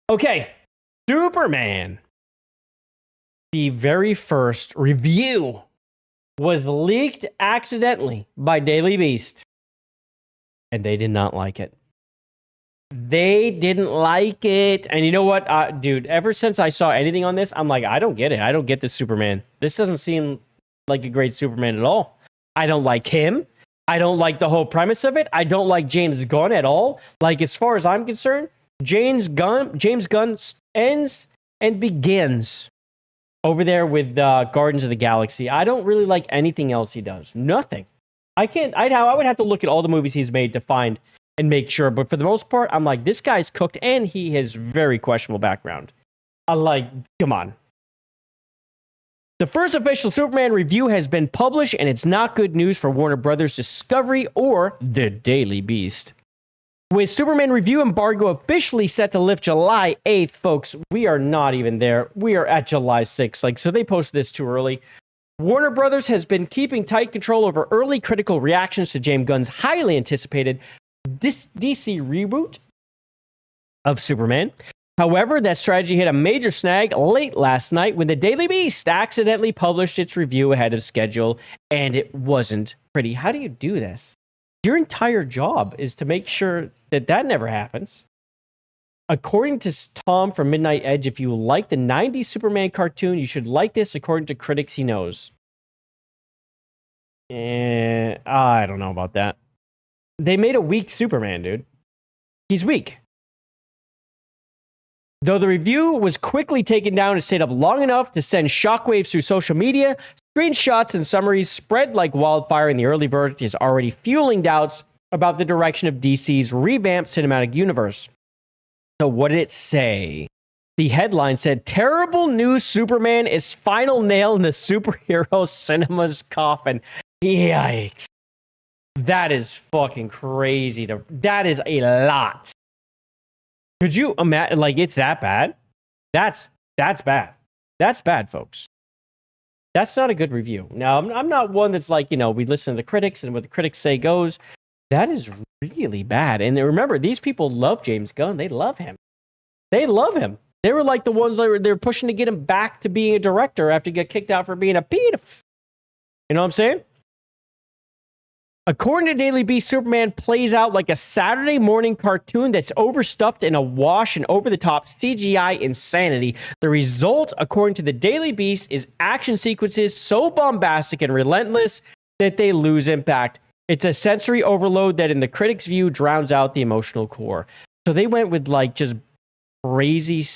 Okay, Superman. The very first review was leaked accidentally by Daily Beast, and they did not like it. They didn't like it. And you know what, dude, ever since I saw anything on this, I'm like, I don't get it. I don't get this Superman. This doesn't seem like a great Superman at all. I don't like him. I don't like the whole premise of it. I don't like James Gunn at all. Like, as far as I'm concerned, James Gunn ends and begins over there with Guardians of the Galaxy. I don't really like anything else he does. Nothing. I would have to look at all the movies he's made to find and make sure. But for the most part, I'm like, this guy's cooked, and he has very questionable background. I'm like, come on. The first official Superman review has been published, and it's not good news for Warner Brothers Discovery or the Daily Beast. With Superman review embargo officially set to lift July 8th, folks, we are not even there. We are at July 6th. So they posted this too early. Warner Brothers has been keeping tight control over early critical reactions to James Gunn's highly anticipated DC reboot of Superman. However, that strategy hit a major snag late last night when the Daily Beast accidentally published its review ahead of schedule, and it wasn't pretty. How do you do this? Your entire job is to make sure that never happens. According to Tom from Midnight Edge, if you like the 90s Superman cartoon, you should like this according to critics he knows. I don't know about that. They made a weak Superman, dude. He's weak. Though the review was quickly taken down and stayed up long enough to send shockwaves through social media, screenshots and summaries spread like wildfire, and the early verdict is already fueling doubts about the direction of DC's revamped cinematic universe. So what did it say? The headline said, "Terrible news, Superman is final nail in the superhero cinema's coffin." Yikes. That is fucking crazy. That is a lot. Could you imagine, like, it's that bad? That's bad. That's bad, folks. That's not a good review. Now, I'm not one that's like, we listen to the critics and what the critics say goes. That is really bad. And remember, these people love James Gunn. They love him. They love him. They were like the ones they were pushing to get him back to being a director after he got kicked out for being a pedophile. You know what I'm saying? According to Daily Beast, Superman plays out like a Saturday morning cartoon that's overstuffed in a wash and over-the-top CGI insanity. The result, according to the Daily Beast, is action sequences so bombastic and relentless that they lose impact. It's a sensory overload that, in the critics' view, drowns out the emotional core. So they went with, like, just crazy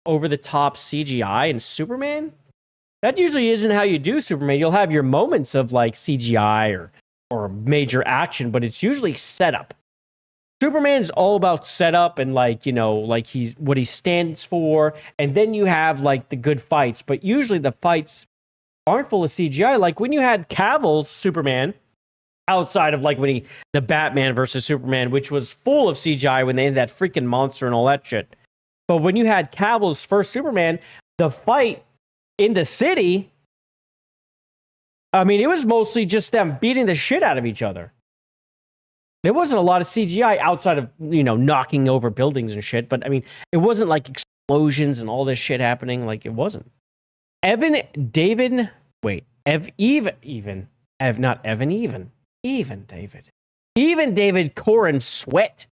over-the-top CGI and Superman? That usually isn't how you do Superman. You'll have your moments of, like, CGI or major action, but it's usually setup. Superman is all about setup and, like, like he's what he stands for, and then you have, like, the good fights, but usually the fights aren't full of CGI. Like when you had Cavill's Superman, outside of like the Batman versus Superman, which was full of CGI when they had that freaking monster and all that shit. But when you had Cavill's first Superman, the fight in the city, I mean, it was mostly just them beating the shit out of each other. There wasn't a lot of CGI outside of, knocking over buildings and shit. But I mean, it wasn't like explosions and all this shit happening. Like, it wasn't. David Corin Sweat,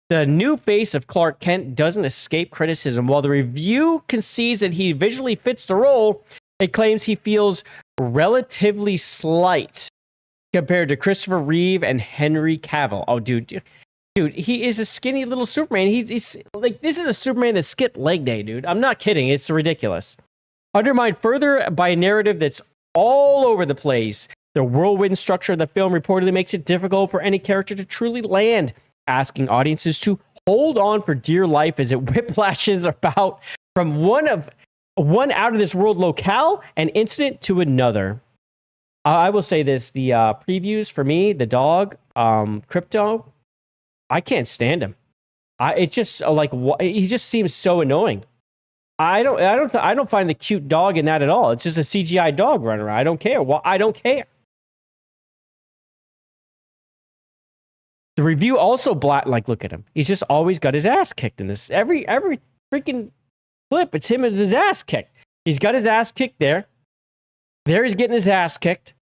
the new face of Clark Kent, doesn't escape criticism. While the review concedes that he visually fits the role, it claims he feels relatively slight compared to Christopher Reeve and Henry Cavill. Oh, dude, he is a skinny little Superman. He's like, this is a Superman that skipped leg day, dude. I'm not kidding. It's ridiculous. Undermined further by a narrative that's all over the place. The whirlwind structure of the film reportedly makes it difficult for any character to truly land, asking audiences to hold on for dear life as it whiplashes about from one out of this world locale and incident to another. I will say this, the previews for me, the dog, Crypto, I can't stand him. He just seems so annoying. I don't find the cute dog in that at all. It's just a CGI dog running around. I don't care. Well, I don't care. The review also look at him. He's just always got his ass kicked in this. Every freaking clip. It's him with his ass kicked. He's got his ass kicked there. There he's getting his ass kicked.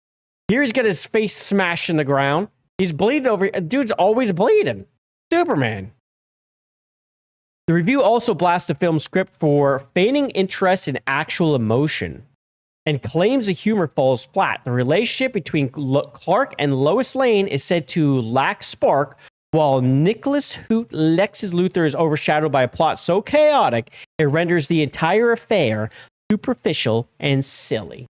Here he's got his face smashed in the ground. He's bleeding over. Dude's always bleeding. Superman. The review also blasts the film's script for feigning interest in actual emotion and claims the humor falls flat. The relationship between Clark and Lois Lane is said to lack spark, while Nicholas Hoot Lex's Luthor is overshadowed by a plot so chaotic it renders the entire affair superficial and silly.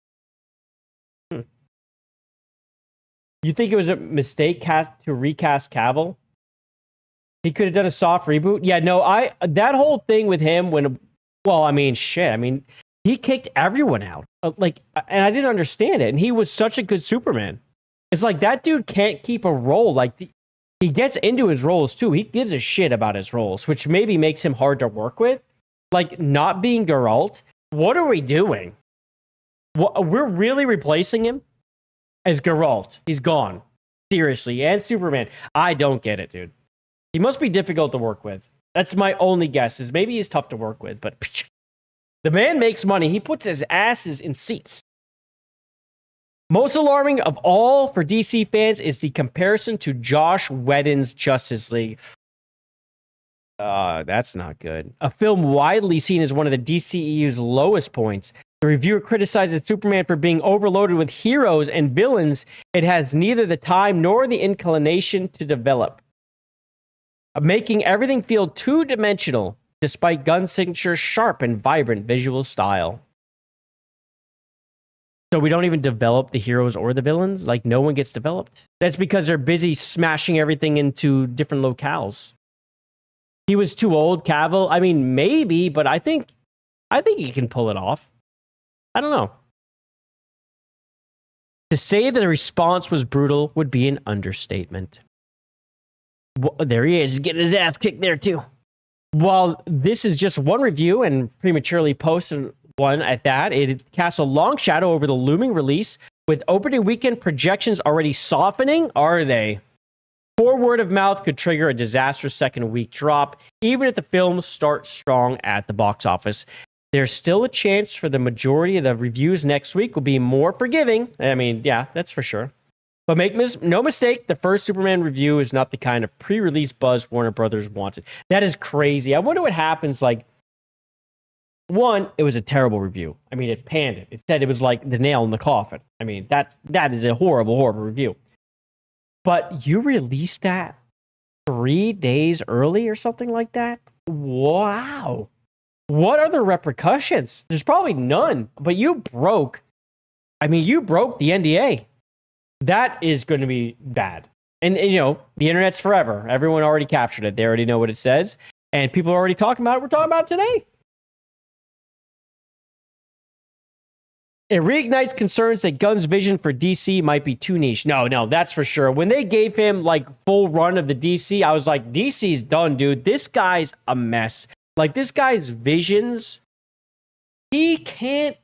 You think it was a mistake to recast Cavill? He could have done a soft reboot. Yeah, no, that whole thing with him he kicked everyone out. And I didn't understand it. And he was such a good Superman. It's like that dude can't keep a role. He gets into his roles too. He gives a shit about his roles, which maybe makes him hard to work with. Like not being Geralt. What are we doing? We're really replacing him as Geralt. He's gone. Seriously. And Superman. I don't get it, dude. He must be difficult to work with. That's my only guess, is maybe he's tough to work with, but the man makes money. He puts his asses in seats. Most alarming of all for DC fans is the comparison to Joss Whedon's Justice League. That's not good. A film widely seen as one of the DCEU's lowest points. The reviewer criticizes Superman for being overloaded with heroes and villains it has neither the time nor the inclination to develop, making everything feel two-dimensional despite Gunn's signature sharp and vibrant visual style. So we don't even develop the heroes or the villains? Like no one gets developed? That's because they're busy smashing everything into different locales. He was too old, Cavill. I mean, maybe, but I think he can pull it off. I don't know. To say that the response was brutal would be an understatement. Well, there he is. He's getting his ass kicked there too. While this is just one review and prematurely posted one at that, it casts a long shadow over the looming release, with opening weekend projections already softening. Are they? Poor word of mouth could trigger a disastrous second week drop, even if the film starts strong at the box office. There's still a chance for the majority of the reviews next week will be more forgiving. I mean, yeah, that's for sure. But make no mistake, the first Superman review is not the kind of pre-release buzz Warner Brothers wanted. That is crazy. I wonder what happens. Like, one, it was a terrible review. I mean, it panned it. It said it was like the nail in the coffin. I mean, that is a horrible, horrible review. But you released that 3 days early or something like that? Wow. What are the repercussions? There's probably none. But you broke the NDA. That is going to be bad. And you know, the internet's forever. Everyone already captured it. They already know what it says. And people are already talking about it. We're talking about it today. It reignites concerns that Gunn's vision for DC might be too niche. No, that's for sure. When they gave him like full run of the DC, I was like, DC's done, dude. This guy's a mess. Like this guy's visions, he can't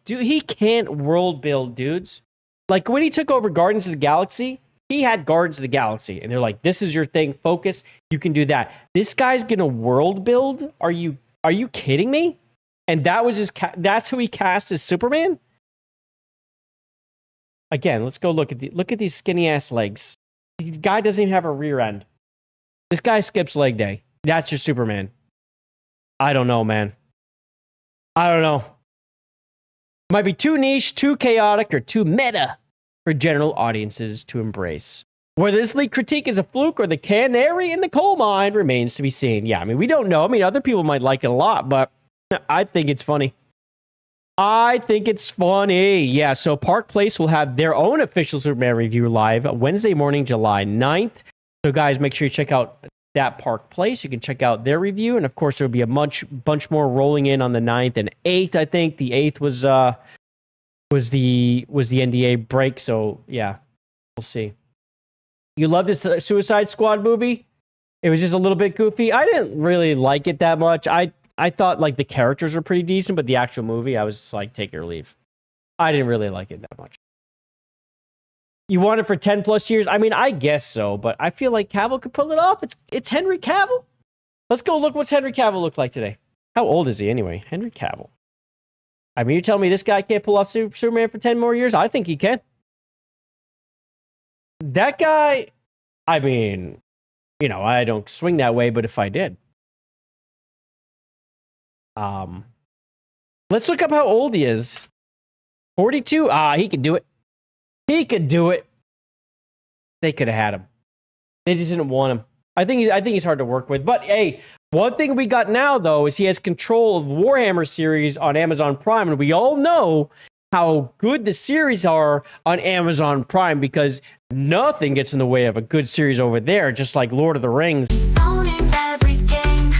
world build, dudes. Like when he took over Guardians of the Galaxy, he had Guardians of the Galaxy, and they're like, "This is your thing. Focus. You can do that." This guy's gonna world build. Are you kidding me? And that was that's who he cast as Superman. Again, let's go look at these skinny ass legs. The guy doesn't even have a rear end. This guy skips leg day. That's your Superman. I don't know, man. I don't know. Might be too niche, too chaotic, or too meta for general audiences to embrace. Whether this leak critique is a fluke or the canary in the coal mine remains to be seen. Yeah, I mean, we don't know. I mean, other people might like it a lot, but I think it's funny. Yeah, so Park Place will have their own official Superman review live Wednesday morning, July 9th. So guys, make sure you check out that Park Place. You can check out their review, and of course there'll be a bunch more rolling in on the 9th and 8th. I think the 8th was the NDA break, so yeah, we'll see. You loved this Suicide Squad movie? It was just a little bit goofy. I didn't really like it that much. I thought like the characters were pretty decent, but the actual movie, I was just like, take it or leave. I didn't really like it that much. You want it for 10 plus years? I mean, I guess so, but I feel like Cavill could pull it off. It's Henry Cavill. Let's go look what's Henry Cavill look like today. How old is he anyway? Henry Cavill. I mean, you tell me this guy can't pull off Superman for 10 more years? I think he can. That guy, I mean, you know, I don't swing that way, but if I did. Let's look up how old he is. 42? He could do it. He could do it. They could have had him. They just didn't want him. I think he's hard to work with. But hey, one thing we got now though is he has control of the Warhammer series on Amazon Prime, and we all know how good the series are on Amazon Prime because nothing gets in the way of a good series over there, just like Lord of the Rings. Owning every game.